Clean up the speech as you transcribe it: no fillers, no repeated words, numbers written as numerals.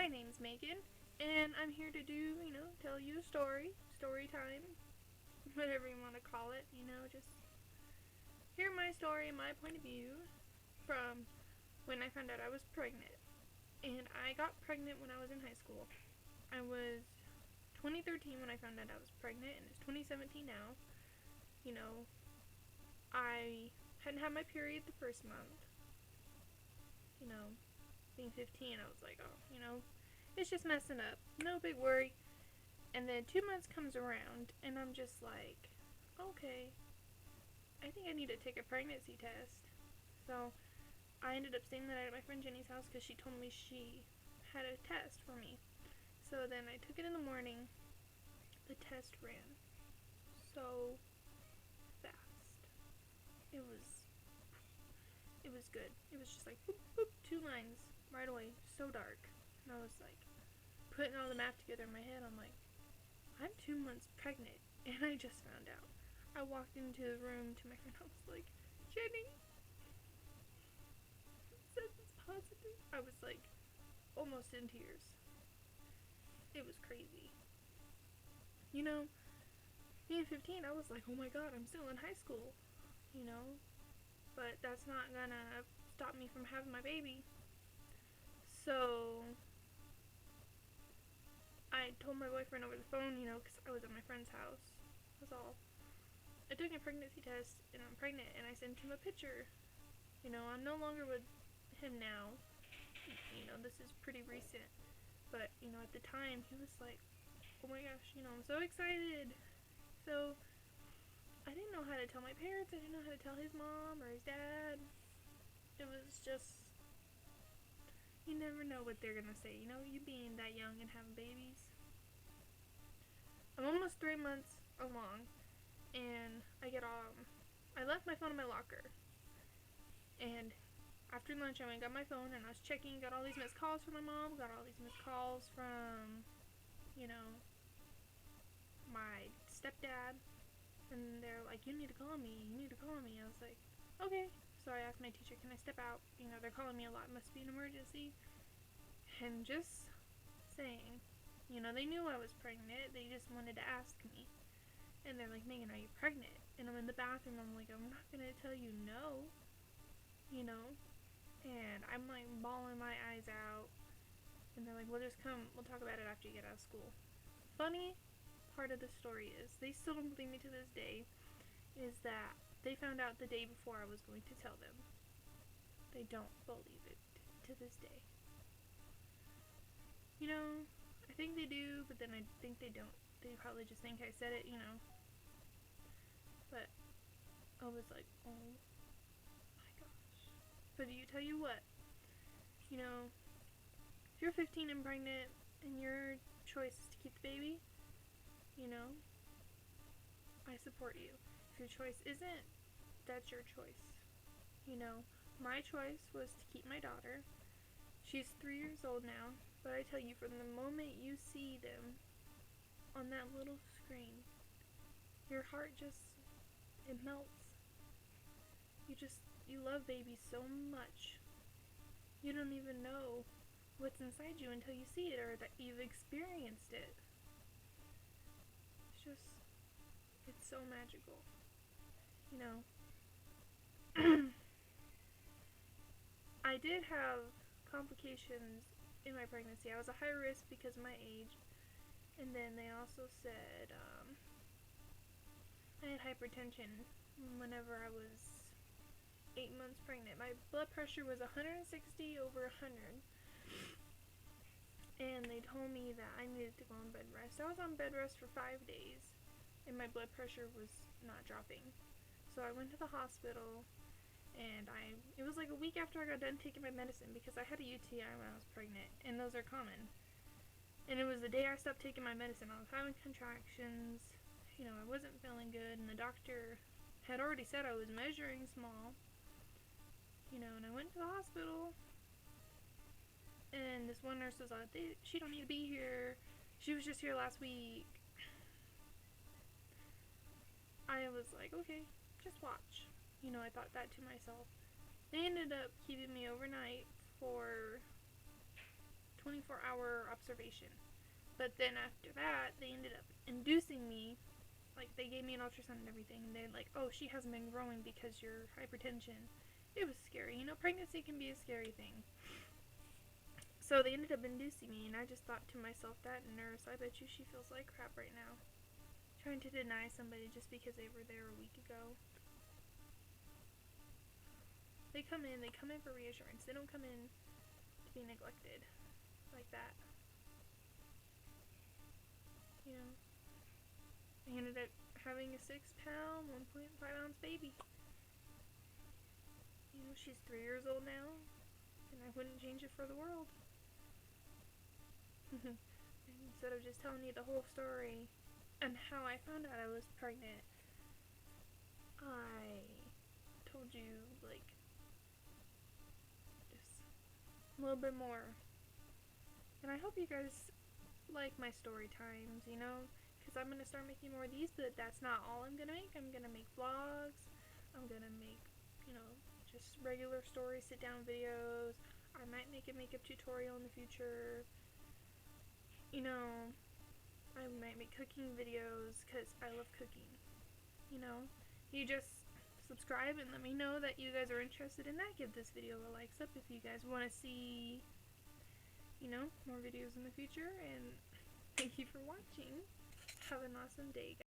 My name's Megan, and I'm here to do, tell you a story time, whatever you want to call it, just hear my story, my point of view from when I found out I was pregnant. And I got pregnant when I was in high school. I was 2013 when I found out I was pregnant, and it's 2017 now. You know, I hadn't had my period the first month. Being 15, I was like, oh, it's just messing up. No big worry. And then 2 months comes around, and I'm just like, okay, I think I need to take a pregnancy test. So I ended up staying the night at my friend Jenny's house because she told me she had a test for me. So then I took it in the morning. The test ran so fast. It was good. It was just like boop, boop, 2 lines right away. So dark. And I was like putting all the math together in my head. I'm like, I'm 2 months pregnant, and I just found out. I walked into the room to my friend. I was like, Jenny, it says it's positive. I was like almost in tears. It was crazy. Being 15, I was like, oh my god, I'm still in high school. You know, but that's not gonna stop me from having my baby. So I told my boyfriend over the phone, because I was at my friend's house. That's all. I took a pregnancy test and I'm pregnant, and I sent him a picture. I'm no longer with him now. This is pretty recent. But, at the time, he was like, oh my gosh, I'm so excited. So, I didn't know how to tell my parents. I didn't know how to tell his mom or his dad. It was just, you never know what they're gonna say. You being that young and having babies. I'm almost 3 months along, and I left my phone in my locker. And after lunch, I went and got my phone, and I was checking, got all these missed calls from my mom, got all these missed calls from, my stepdad. And they're like, you need to call me. I was like, okay. So I asked my teacher, can I step out? They're calling me a lot. It must be an emergency. And just saying, they knew I was pregnant. They just wanted to ask me. And they're like, Megan, are you pregnant? And I'm in the bathroom. I'm like, I'm not going to tell you no. And I'm like bawling my eyes out. And they're like, well, just come. We'll talk about it after you get out of school. Funny part of the story is, they still don't believe me to this day, is that they found out the day before I was going to tell them. They don't believe it to this day. I think they do, but then I think they don't. They probably just think I said it, But I was like, oh my gosh. But you tell you what, if you're 15 and pregnant and your choice is to keep the baby, I support you. If your choice isn't, that's your choice. My choice was to keep my daughter. She's 3 years old now, but I tell you, from the moment you see them on that little screen, your heart just, it melts. You love babies so much. You don't even know what's inside you until you see it or that you've experienced it. It's so magical. I did have complications in my pregnancy. I was a high risk because of my age. And then they also said I had hypertension whenever I was 8 months pregnant. My blood pressure was 160/100. And they told me that I needed to go on bed rest. I was on bed rest for 5 days, and my blood pressure was not dropping. So I went to the hospital, and it was like a week after I got done taking my medicine, because I had a UTI when I was pregnant, and those are common. And it was the day I stopped taking my medicine. I was having contractions. I wasn't feeling good, and the doctor had already said I was measuring small. And I went to the hospital, and this one nurse was like, she don't need to be here. She was just here last week. I was like, okay, just watch. I thought that to myself. They ended up keeping me overnight for 24 24-hour observation. But then after that, they ended up inducing me. Like, they gave me an ultrasound and everything, and they're like, oh, she hasn't been growing because your hypertension. It was scary. You know, pregnancy can be a scary thing. So they ended up inducing me, and I just thought to myself, that nurse, I bet you she feels like crap right now. Trying to deny somebody just because they were there a week ago. They come in for reassurance. They don't come in to be neglected like that. You know, I ended up having a 6-pound, 1.5-ounce baby. You know, she's 3 years old now, and I wouldn't change it for the world. Instead of just telling you the whole story and how I found out I was pregnant, I told you, like, just a little bit more. And I hope you guys like my story times, you know, because I'm going to start making more of these, but that's not all I'm going to make. I'm going to make vlogs. I'm going to make, you know, just regular story sit-down videos. I might make a makeup tutorial in the future. You know, I might make cooking videos because I love cooking. You know, you just subscribe and let me know that you guys are interested in that. Give this video a likes up if you guys want to see, you know, more videos in the future. And thank you for watching. Have an awesome day, guys.